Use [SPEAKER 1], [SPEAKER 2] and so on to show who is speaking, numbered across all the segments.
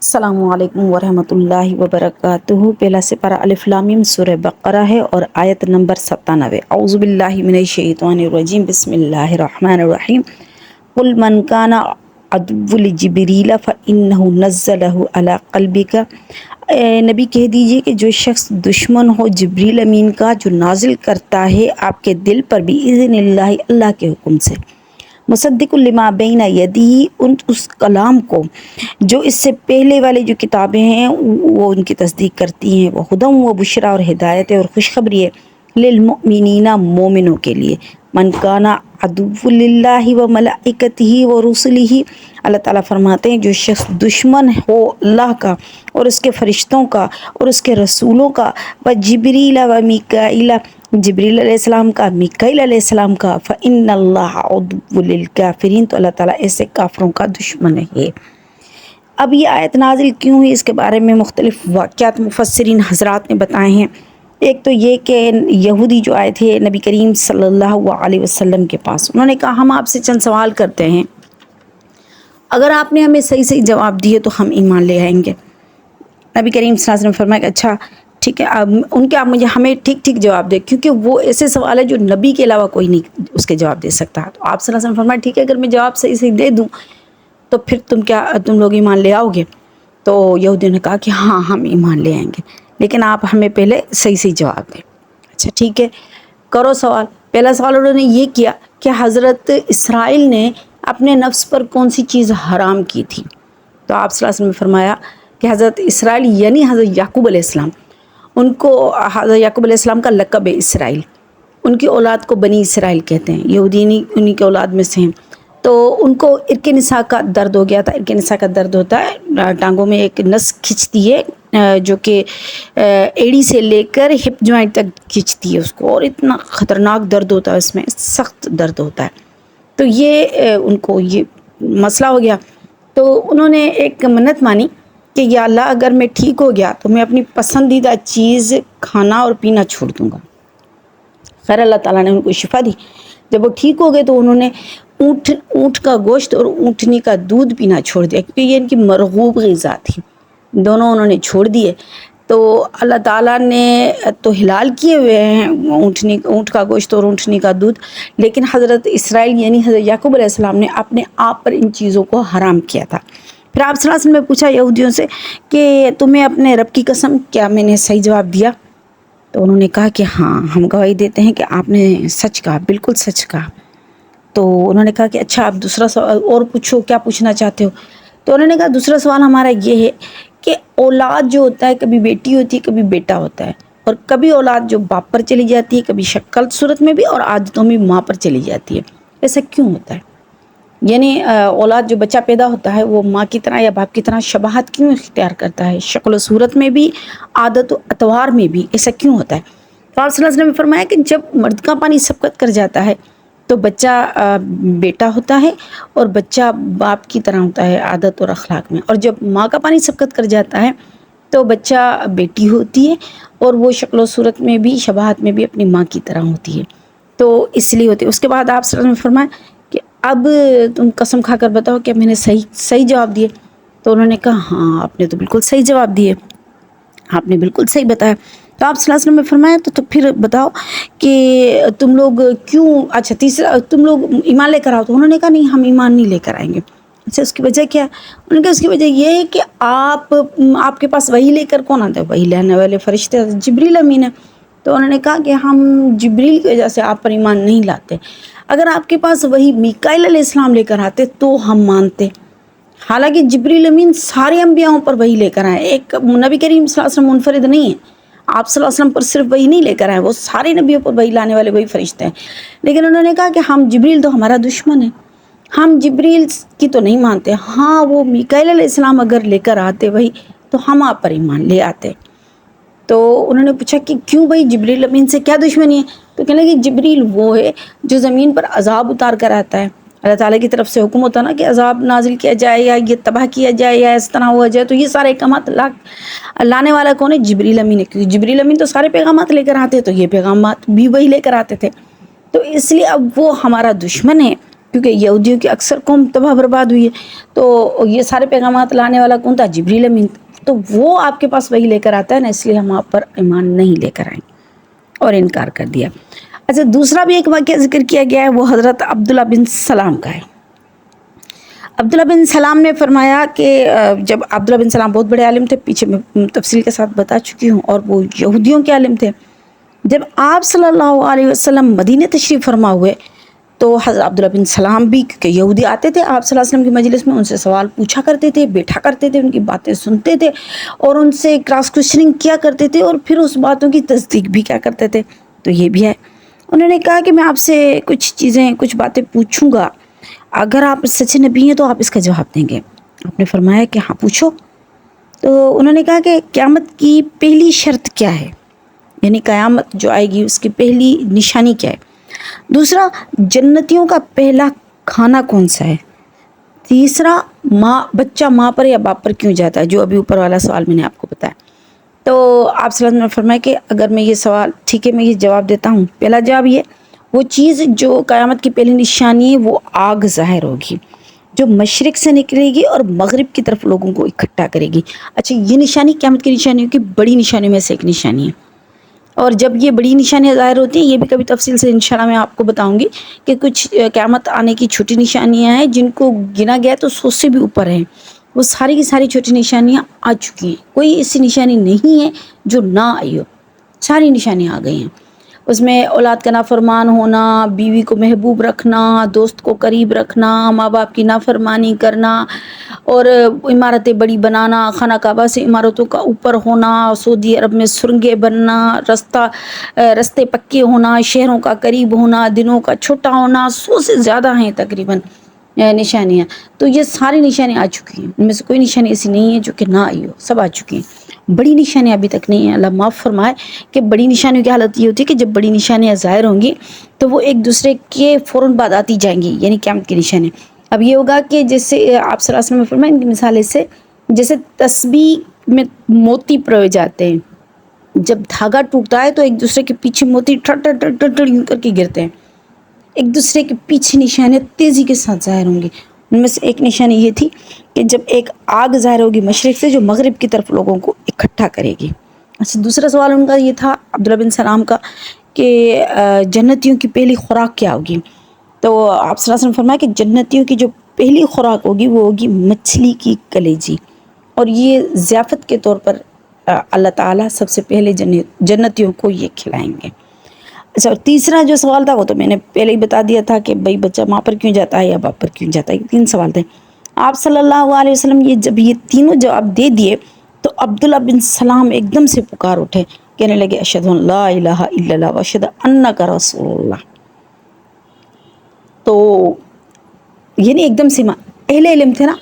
[SPEAKER 1] السلام علیکم ورحمۃ اللہ وبرکاتہ۔ پہلا سپارہ الف لام میم سورہ بقرہ ہے اور آیت نمبر 97۔ اعوذ باللہ من الشیطان الرجیم، بسم اللہ الرحمن الرحیم۔ قل من کان عدو لجبریل فإنہ نزلہ علی قلبک، نبی کہہ دیجئے کہ جو شخص دشمن ہو جبریل امین کا، جو نازل کرتا ہے آپ کے دل پر بإذن اللہ، اللہ کے حکم سے، مصدق لما بین یدیہ، اس کلام کو جو اس سے پہلے والے جو کتابیں ہیں وہ ان کی تصدیق کرتی ہیں، وہ ہدی و بشریٰ، اور ہدایت ہے اور خوشخبری ہے، للمؤمنین، مومنوں کے لیے۔ من کان عدو للہ و ملائکتہ و رسلہ، اللہ تعالیٰ فرماتے ہیں جو شخص دشمن ہو اللہ کا اور اس کے فرشتوں کا اور اس کے رسولوں کا، و جبریل و میکائیل، جبریل علیہ السلام کا، میکائیل علیہ السلام کا، فإن اللہ عدو للکافرین، تو اللہ تعالیٰ ایسے کافروں کا دشمن ہے۔ اب یہ آیت نازل کیوں ہوئی، اس کے بارے میں مختلف واقعات مفسرین حضرات نے بتائے ہیں۔ ایک تو یہ کہ یہودی جو آئے تھے نبی کریم صلی اللہ علیہ وسلم کے پاس، انہوں نے کہا ہم آپ سے چند سوال کرتے ہیں، اگر آپ نے ہمیں صحیح صحیح جواب دیے تو ہم ایمان لے آئیں گے۔ نبی کریم صلی اللہ علیہ وسلم نے فرمایا کہ اچھا ٹھیک ہے، اب ان کے آپ مجھے ہمیں ٹھیک ٹھیک جواب دیں، کیونکہ وہ ایسے سوال ہے جو نبی کے علاوہ کوئی نہیں اس کے جواب دے سکتا۔ تو آپ صلی اللہ علیہ وسلم نے فرمایا ٹھیک ہے، اگر میں جواب صحیح صحیح دے دوں تو پھر تم لوگ ایمان لے آؤ گے؟ تو یہودیوں نے کہا کہ ہاں ہم ایمان لے آئیں گے، لیکن آپ ہمیں پہلے صحیح صحیح جواب دیں۔ اچھا ٹھیک ہے، کرو سوال۔ پہلا سوال انہوں نے یہ کیا کہ حضرت اسرائیل نے اپنے نفس پر کون سی چیز حرام کی تھی؟ تو آپ صلی اللہ علیہ وسلم نے فرمایا کہ حضرت اسرائیل یعنی حضرت یعقوب علیہ السلام، ان کو حضرت یعقوب علیہ السلام کا لقب ہے اسرائیل، ان کی اولاد کو بنی اسرائیل کہتے ہیں، یہودی انہی کے اولاد میں سے ہیں۔ تو ان کو عرق نساء کا درد ہو گیا تھا۔ عرق نساء کا درد ہوتا ہے، ٹانگوں میں ایک نس کھنچتی ہے جو کہ ایڑی سے لے کر ہپ جوائنٹ تک کھنچتی ہے اس کو، اور اتنا خطرناک درد ہوتا ہے، اس میں سخت درد ہوتا ہے۔ تو یہ ان کو یہ مسئلہ ہو گیا، تو انہوں نے ایک منت مانی کہ یا اللہ اگر میں ٹھیک ہو گیا تو میں اپنی پسندیدہ چیز کھانا اور پینا چھوڑ دوں گا۔ خیر اللہ تعالیٰ نے ان کو شفا دی۔ جب وہ ٹھیک ہو گئے تو انہوں نے اونٹ کا گوشت اور اونٹنی کا دودھ پینا چھوڑ دیا، کیونکہ یہ ان کی مرغوب غذا تھی، دونوں انہوں نے چھوڑ دیے۔ تو اللہ تعالیٰ نے تو حلال کیے ہوئے ہیں اونٹ کا گوشت اور اونٹنی کا دودھ، لیکن حضرت اسرائیل یعنی حضرت یعقوب علیہ السلام نے اپنے آپ پر ان چیزوں کو حرام کیا تھا۔ پھر آپ صلی اللہ علیہ وسلم نے پوچھا یہودیوں سے کہ تمہیں اپنے رب کی قسم کیا میں نے صحیح جواب دیا؟ تو انہوں نے کہا کہ ہاں ہم گواہی دیتے ہیں کہ آپ نے سچ کہا، بالکل سچ کہا۔ تو انہوں نے کہا کہ اچھا آپ دوسرا سوال اور پوچھو، کیا پوچھنا چاہتے ہو؟ تو انہوں نے کہا دوسرا سوال ہمارا یہ ہے کہ اولاد جو ہوتا ہے کبھی بیٹی ہوتی ہے کبھی بیٹا ہوتا ہے، اور کبھی اولاد جو باپ پر چلی جاتی ہے، کبھی شکل صورت میں بھی اور عادتوں میں ماں پر چلی جاتی ہے، ایسا کیوں ہوتا ہے؟ یعنی اولاد جو بچہ پیدا ہوتا ہے وہ ماں کی طرح یا باپ کی طرح شباہت کیوں اختیار کرتا ہے، شکل و صورت میں بھی، عادت و اطوار میں بھی، ایسا کیوں ہوتا ہے؟ تو آپ صلی اللہ علیہ وسلم نے فرمایا کہ جب مرد کا پانی سبقت کر جاتا ہے تو بچہ بیٹا ہوتا ہے اور بچہ باپ کی طرح ہوتا ہے عادت اور اخلاق میں، اور جب ماں کا پانی سبقت کر جاتا ہے تو بچہ بیٹی ہوتی ہے اور وہ شکل و صورت میں بھی شباہت میں بھی اپنی ماں کی طرح ہوتی ہے، تو اس لیے ہوتی ہے۔ اس کے بعد آپ صلی اللہ علیہ وسلم نے فرمایا کہ اب تم قسم کھا کر بتاؤ کہ میں نے صحیح جواب دیے؟ تو انہوں نے کہا ہاں آپ نے تو بالکل صحیح جواب دیے، آپ نے بالکل صحیح بتایا۔ تو آپ صلی اللہ علیہ وسلم نے فرمایا تو پھر بتاؤ کہ تم لوگ کیوں، اچھا تیسرا تم لوگ ایمان لے کر آؤ؟ تو انہوں نے کہا نہیں ہم ایمان نہیں لے کر آئیں گے۔ اچھا اس کی وجہ کیا ہے؟ انہوں نے کہا اس کی وجہ یہ ہے کہ آپ کے پاس وحی لے کر کون آتا ہے؟ وحی لانے والے فرشتے جبریل امین ہے۔ تو انہوں نے کہا کہ ہم جبریل کی وجہ سے آپ پر ایمان نہیں لاتے، اگر آپ کے پاس وہی میکائیل علیہ السلام لے کر آتے تو ہم مانتے۔ حالانکہ جبریل امین سارے انبیاءوں پر وحی لے کر آئے، ایک نبی کریم صلی اللہ علیہ وسلم منفرد نہیں ہے، آپ صلی اللہ علیہ وسلم پر صرف وہی نہیں لے کر آئے، وہ سارے نبیوں پر وہی لانے والے وہی فرشتے ہیں۔ لیکن انہوں نے کہا کہ ہم جبریل تو ہمارا دشمن ہے، ہم جبریل کی تو نہیں مانتے، ہاں وہ میکائیل علیہ السلام اگر لے کر آتے وہی تو ہم آپ پر ایمان لے آتے۔ تو انہوں نے پوچھا کہ کیوں بھائی جبریل امین سے کیا دشمنی ہے؟ تو کہنے لگے جبریل وہ ہے جو زمین پر عذاب اتار کر آتا ہے، اللہ تعالیٰ کی طرف سے حکم ہوتا نا کہ عذاب نازل کیا جائے یا یہ تباہ کیا جائے یا اس طرح ہوا جائے، تو یہ سارے احکامات لانے والا کون ہے؟ جبریل امین ہے، کیونکہ جبریل امین تو سارے پیغامات لے کر آتے، تو یہ پیغامات بھی وہی لے کر آتے تھے، تو اس لیے اب وہ ہمارا دشمن ہے کیونکہ یہودیوں کی اکثر قوم تباہ برباد ہوئی ہے، تو یہ سارے پیغامات لانے والا کون تھا؟ جبریل امین، تو وہ آپ کے پاس وہی لے کر آتا ہے نا، اس لیے ہم آپ پر ایمان نہیں لے کر آئیں اور انکار کر دیا۔ اچھا، دوسرا بھی ایک واقعہ ذکر کیا گیا ہے، وہ حضرت عبداللہ بن سلام کا ہے۔ عبداللہ بن سلام نے فرمایا کہ جب عبداللہ بن سلام بہت بڑے عالم تھے، پیچھے میں تفصیل کے ساتھ بتا چکی ہوں، اور وہ یہودیوں کے عالم تھے۔ جب آپ صلی اللہ علیہ وسلم مدینہ تشریف فرما ہوئے تو حضرت عبداللہ بن سلام بھی، کیونکہ یہودی آتے تھے آپ صلی اللہ علیہ وسلم کی مجلس میں، ان سے سوال پوچھا کرتے تھے، بیٹھا کرتے تھے، ان کی باتیں سنتے تھے اور ان سے کراس کوشچننگ کیا کرتے تھے، اور پھر اس باتوں کی تصدیق بھی کیا کرتے تھے۔ تو یہ بھی ہے، انہوں نے کہا کہ میں آپ سے کچھ چیزیں، کچھ باتیں پوچھوں گا، اگر آپ سچے نبی ہیں تو آپ اس کا جواب دیں گے۔ آپ نے فرمایا کہ ہاں پوچھو۔ تو انہوں نے کہا کہ قیامت کی پہلی شرط کیا ہے، یعنی قیامت جو آئے گی اس کی پہلی نشانی کیا ہے؟ دوسرا، جنتیوں کا پہلا کھانا کون سا ہے؟ تیسرا، بچہ ماں پر یا باپ پر کیوں جاتا ہے، جو ابھی اوپر والا سوال میں نے آپ کو بتایا۔ تو آپ صلی اللہ علیہ وسلم نے فرمایا کہ اگر میں یہ سوال، ٹھیک ہے میں یہ جواب دیتا ہوں، پہلا جواب یہ، وہ چیز جو قیامت کی پہلی نشانی ہے وہ آگ ظاہر ہوگی، جو مشرق سے نکلے گی اور مغرب کی طرف لوگوں کو اکٹھا کرے گی۔ اچھا، یہ نشانی قیامت کی نشانیوں کی بڑی نشانیوں میں سے ایک نشانی ہے، اور جب یہ بڑی نشانیاں ظاہر ہوتی ہیں، یہ بھی کبھی تفصیل سے انشاءاللہ میں آپ کو بتاؤں گی کہ کچھ قیامت آنے کی چھوٹی نشانیاں ہیں جن کو گنا گیا تو 100 سے بھی اوپر ہیں، وہ ساری کی ساری چھوٹی نشانیاں آ چکی ہیں، کوئی ایسی نشانی نہیں ہے جو نہ آئی ہو، ساری نشانیاں آ گئی ہیں۔ اس میں اولاد کا نافرمان ہونا، بیوی کو محبوب رکھنا، دوست کو قریب رکھنا، ماں باپ کی نافرمانی کرنا، اور عمارتیں بڑی بنانا، خانہ کعبہ سے عمارتوں کا اوپر ہونا، سعودی عرب میں سرنگیں بننا، رستے پکے ہونا، شہروں کا قریب ہونا، دنوں کا چھوٹا ہونا، 100 سے زیادہ ہیں تقریباً نشانیاں۔ تو یہ ساری نشانیاں آ چکی ہیں، ان میں سے کوئی نشانی ایسی نہیں ہے جو کہ نہ آئی ہو، سب آ چکی ہیں۔ بڑی نشانیاں ابھی تک نہیں ہیں، اللہ معاف فرمائے کہ بڑی نشانیوں کی حالت یہ ہوتی ہے کہ جب بڑی نشانیاں ظاہر ہوں گی تو وہ ایک دوسرے کے فوراً بعد آتی جائیں گی، یعنی قیامت کی نشانی۔ اب یہ ہوگا کہ جیسے آپ صلی اللہ علیہ وسلم نے فرمایا ان کی مثال سے، جیسے تسبیح میں موتی پروئے جاتے ہیں، جب دھاگا ٹوٹتا ہے تو ایک دوسرے کے پیچھے موتی ٹھڑ ٹھڑ ٹھڑ ٹھڑ ٹھڑ یوں کر کے گرتے ہیں، ایک دوسرے کے پیچھے نشانیاں تیزی کے ساتھ ظاہر ہوں گی۔ ان میں سے ایک نشانی یہ تھی کہ جب ایک آگ ظاہر ہوگی مشرق سے، جو مغرب کی طرف لوگوں کو اکٹھا کرے گی۔ اچھا، دوسرا سوال ان کا یہ تھا عبداللہ بن سلام کا کہ جنتیوں کی پہلی خوراک کیا ہوگی؟ تو آپ صلی اللہ علیہ وسلم فرمایا کہ جنتیوں کی جو پہلی خوراک ہوگی وہ ہوگی مچھلی کی کلیجی، اور یہ ضیافت کے طور پر اللہ تعالیٰ سب سے پہلے جنتیوں کو یہ کھلائیں گے۔ اچھا، اور تیسرا جو سوال تھا وہ تو میں نے پہلے ہی بتا دیا تھا کہ بھائی بچہ ماں پر کیوں جاتا ہے یا باپ پر کیوں جاتا ہے، یہ 3 سوال تھے۔ آپ صلی اللہ علیہ وسلم جب یہ تینوں جواب دے دیے تو عبداللہ بن سلام ایک دم سے پکار اٹھے، کہنے لگے اشہد ان لا الہ الا اللہ واشہد انک رسول اللہ۔ تو یعنی ایک دم سے اہل علم تھے نا،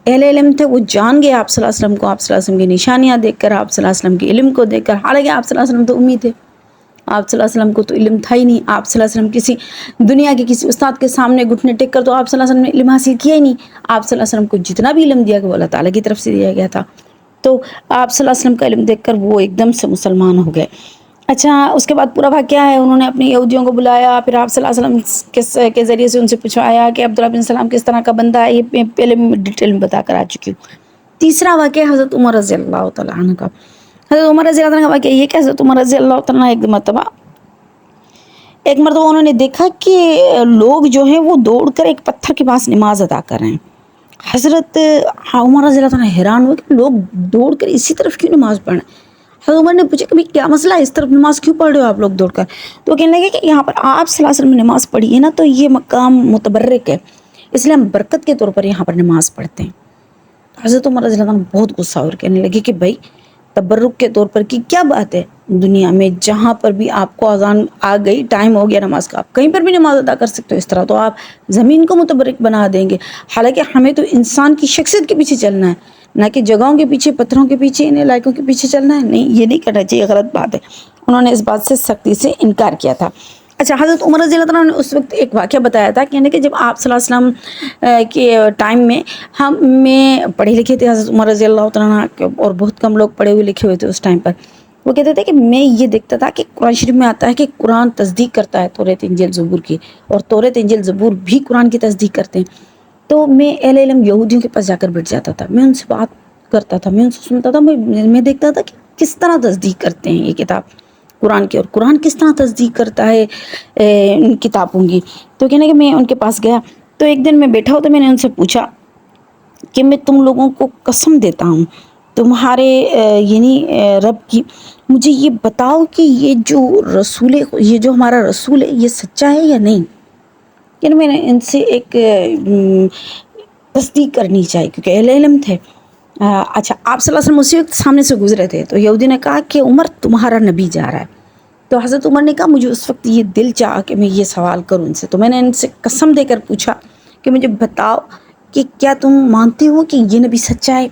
[SPEAKER 1] اہل علم تھے، وہ جان گئے آپ صلی اللہ علیہ وسلم کو، آپ صلی اللہ علیہ وسلم کی نشانیاں دیکھ کر، آپ صلی اللہ علیہ وسلم کے علم کو دیکھ کر، حالانکہ آپ صلی اللہ علیہ وسلم تو امی تھے، آپ صلی اللہ علیہ وسلم کو تو علم تھا ہی نہیں، آپ صلی اللہ علیہ وسلم کسی دنیا کے کسی استاد کے سامنے گھٹنے ٹیک کر تو آپ صلی اللہ علیہ وسلم نے علم حاصل کیا ہی نہیں، آپ صلی اللہ علیہ وسلم کو جتنا بھی علم دیا گیا وہ اللہ تعالیٰ کی طرف سے دیا گیا تھا، تو آپ صلی اللہ علیہ وسلم کا علم دیکھ کر وہ ایک دم سے مسلمان ہو گئے۔ اچھا، اس کے بعد پورا واقعہ ہے، انہوں نے اپنے یہودیوں کو بلایا، پھر آپ صلی اللہ علیہ وسلم کے ذریعے سے ان سے پوچھوایا کہ عبداللہ بن سلام کس طرح کا بندہ ہے، یہ میں پہلے ڈیٹیل میں بتا کر آ چکی ہوں۔ تیسرا واقعہ حضرت عمر رضی اللہ تعالیٰ عنہ کا۔ حضرت عمر رضی اللہ عنہ کا واقعہ یہ کہ حضرت عمر رضی اللہ تعالیٰ عنہ ایک مرتبہ انہوں نے دیکھا کہ لوگ جو ہیں وہ دوڑ کر ایک پتھر کے پاس نماز ادا کر رہے ہیں۔ حضرت عمر رضی اللہ عنہ حیران ہوئے کہ لوگ دوڑ کر اسی طرف کیوں نماز پڑھ رہے ہیں۔ حضرت عمر نے پوچھا کہ کیا مسئلہ ہے، اس طرف نماز کیوں پڑھ رہے ہو آپ لوگ دوڑ کر؟ تو وہ کہنے لگے کہ یہاں پر آپ صلی اللہ علیہ وسلم نے نماز پڑھی ہے نا، تو یہ مقام متبرک ہے، اس لیے ہم برکت کے طور پر یہاں پر نماز پڑھتے ہیں۔ حضرت عمر رضی اللہ عنہ بہت غصہ اور کہنے لگے کہ بھائی تبرک کے طور پر کی کیا بات ہے، دنیا میں جہاں پر بھی آپ کو اذان آ گئی، ٹائم ہو گیا نماز کا، آپ کہیں پر بھی نماز ادا کر سکتے ہو، اس طرح تو آپ زمین کو متبرک بنا دیں گے۔ حالانکہ ہمیں تو انسان کی شخصیت کے پیچھے چلنا ہے، نہ کہ جگہوں کے پیچھے، پتھروں کے پیچھے، انہیں لائقوں کے پیچھے چلنا ہے، نہیں، یہ نہیں کرنا چاہیے، غلط بات ہے۔ انہوں نے اس بات سے سختی سے انکار کیا تھا۔ اچھا، حضرت عمر رضی اللہ عنہ نے اس وقت ایک واقعہ بتایا تھا کہ جب آپ صلی اللہ علیہ وسلم کے ٹائم میں ہم میں پڑھے لکھے تھے، حضرت عمر رضی اللہ عنہ اور بہت کم لوگ پڑھے ہوئے لکھے ہوئے تھے اس ٹائم پر، وہ کہتے تھے کہ میں یہ دیکھتا تھا کہ قرآن شریف میں آتا ہے کہ قرآن تصدیق کرتا ہے توریت انجیل زبور کی، اور توریت انجیل زبور بھی قرآن کی تصدیق کرتے ہیں. تو میں اہل علم یہودیوں کے پاس جا کر بیٹھ جاتا تھا، میں ان سے بات کرتا تھا، میں ان سے سنتا تھا، میں دیکھتا تھا کہ کس طرح تصدیق کرتے ہیں یہ کتاب قرآن کی، اور قرآن کس طرح تصدیق کرتا ہے ان کتابوں کی. تو کہنے کہ میں ان کے پاس گیا، تو ایک دن میں بیٹھا ہو تو میں نے ان سے پوچھا کہ میں تم لوگوں کو قسم دیتا ہوں تمہارے یعنی رب کی، مجھے یہ بتاؤ کہ یہ جو رسول ہے، یہ جو ہمارا رسول ہے، یہ سچا ہے یا نہیں. یعنی میں نے ان سے ایک تصدیق کرنی چاہیے کیونکہ اہل علم تھے. اچھا، آپ صلی اللہ علیہ وسلم اسی وقت سامنے سے گزرے تھے، تو یہودی نے کہا کہ عمر تمہارا نبی جا رہا ہے. تو حضرت عمر نے کہا مجھے اس وقت یہ دل چاہا کہ میں یہ سوال کروں ان سے، تو میں نے ان سے قسم دے کر پوچھا کہ مجھے بتاؤ کہ کیا تم مانتے ہو کہ یہ نبی سچا ہے،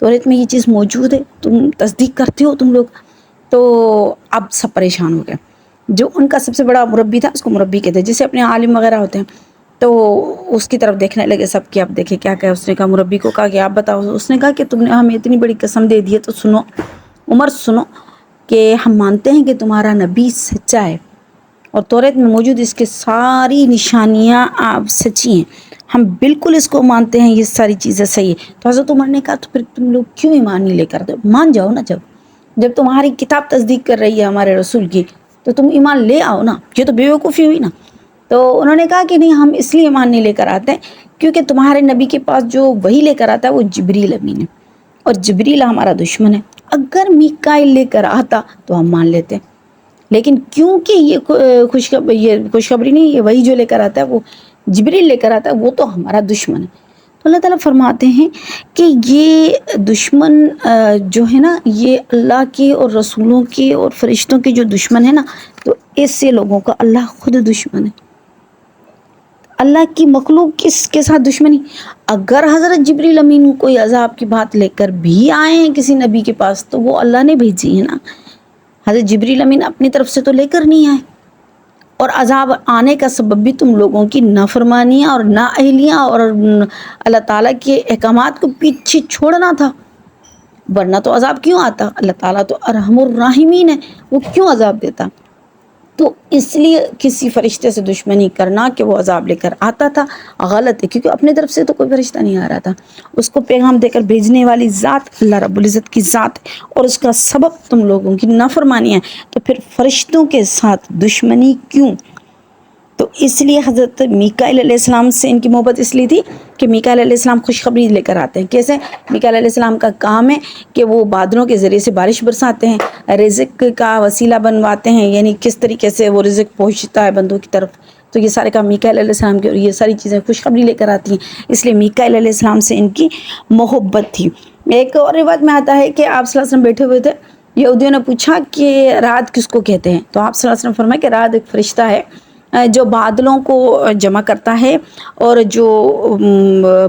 [SPEAKER 1] توریت میں یہ چیز موجود ہے، تم تصدیق کرتے ہو تم لوگ. تو اب سب پریشان ہو گئے. جو ان کا سب سے بڑا مربی تھا، اس کو مربی کہتے ہیں، جیسے اپنے عالم وغیرہ ہوتے ہیں، تو اس کی طرف دیکھنے لگے سب کہ اب دیکھیں کیا کہا. اس نے کہا، مربی کو کہا کہ آپ بتاؤ. اس نے کہا کہ تم نے ہمیں اتنی بڑی قسم دے دی ہے تو سنو عمر، سنو کہ ہم مانتے ہیں کہ تمہارا نبی سچا ہے اور توریت میں موجود اس کے ساری نشانیاں آپ سچی ہیں، ہم بالکل اس کو مانتے ہیں، یہ ساری چیزیں صحیح ہے. تو حضرت عمر نے کہا تو پھر تم لوگ کیوں ایمان نہیں لے کر دو؟ مان جاؤ نا، جب تمہاری کتاب تصدیق کر رہی ہے ہمارے رسول کی تو تم ایمان لے آؤ نا. یہ تو بے وقوفی ہوئی نا. تو انہوں نے کہا کہ نہیں، ہم اس لیے ایمان نہیں لے کر آتے کیونکہ تمہارے نبی کے پاس جو وحی لے کر آتا ہے وہ جبریل امین ہے، اور جبریل ہمارا دشمن ہے. اگر میکائیل لے کر آتا تو ہم مان لیتے، لیکن کیونکہ یہ خوشخبری نہیں، یہ وہی جو لے کر آتا ہے وہ جبریل لے کر آتا ہے، وہ تو ہمارا دشمن ہے. تو اللہ تعالیٰ فرماتے ہیں کہ یہ دشمن جو ہے نا، یہ اللہ کے اور رسولوں کے اور فرشتوں کے جو دشمن ہے نا، تو ایسے لوگوں کا اللہ خود دشمن ہے. اللہ کی مخلوق کس کے ساتھ دشمنی؟ اگر حضرت جبریل امین کوئی عذاب کی بات لے کر بھی آئے ہیں کسی نبی کے پاس تو وہ اللہ نے بھیجی ہے نا. حضرت جبریل امین اپنی طرف سے تو لے کر نہیں آئے، اور عذاب آنے کا سبب بھی تم لوگوں کی نافرمانیاں اور نااہلیاں اور اللہ تعالیٰ کے احکامات کو پیچھے چھوڑنا تھا، ورنہ تو عذاب کیوں آتا؟ اللہ تعالیٰ تو ارحم الراحمین ہے، وہ کیوں عذاب دیتا؟ تو اس لیے کسی فرشتے سے دشمنی کرنا کہ وہ عذاب لے کر آتا تھا غلط ہے، کیونکہ اپنے طرف سے تو کوئی فرشتہ نہیں آ رہا تھا. اس کو پیغام دے کر بھیجنے والی ذات اللہ رب العزت کی ذات ہے، اور اس کا سبب تم لوگوں کی نافرمانی ہے، تو پھر فرشتوں کے ساتھ دشمنی کیوں؟ تو اس لیے حضرت میکائیل علیہ السلام سے ان کی محبت اس لیے تھی کہ میکائیل علیہ السلام خوشخبری لے کر آتے ہیں. کیسے؟ میکائیل علیہ السلام کا کام ہے کہ وہ بادلوں کے ذریعے سے بارش برساتے ہیں، رزق کا وسیلہ بنواتے ہیں، یعنی کس طریقے سے وہ رزق پہنچتا ہے بندوں کی طرف. تو یہ سارے کام میکائیل علیہ السلام کے، اور یہ ساری چیزیں خوشخبری لے کر آتی ہیں، اس لیے میکائیل علیہ السلام سے ان کی محبت تھی. ایک اور روایت میں آتا ہے کہ آپ صلی اللہ علیہ وسلم بیٹھے ہوئے تھے، یہودیوں نے پوچھا کہ رعد کس کو کہتے ہیں؟ تو آپ صلی اللہ علیہ وسلم فرمایا کہ رعد ایک فرشتہ ہے جو بادلوں کو جمع کرتا ہے، اور جو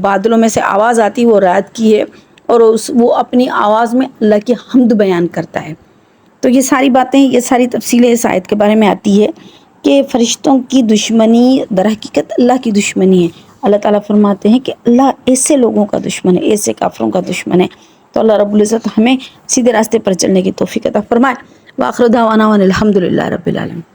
[SPEAKER 1] بادلوں میں سے آواز آتی وہ رعد کی ہے، اور وہ اپنی آواز میں اللہ کی حمد بیان کرتا ہے. تو یہ ساری باتیں، یہ ساری تفصیلیں اس آیت کے بارے میں آتی ہے کہ فرشتوں کی دشمنی در حقیقت اللہ کی دشمنی ہے. اللہ تعالیٰ فرماتے ہیں کہ اللہ ایسے لوگوں کا دشمن ہے، ایسے کافروں کا دشمن ہے. تو اللہ رب العزت ہمیں سیدھے راستے پر چلنے کی توفیق عطا فرمائے. وآخر دعوانا ان الحمد للہ رب العالمین.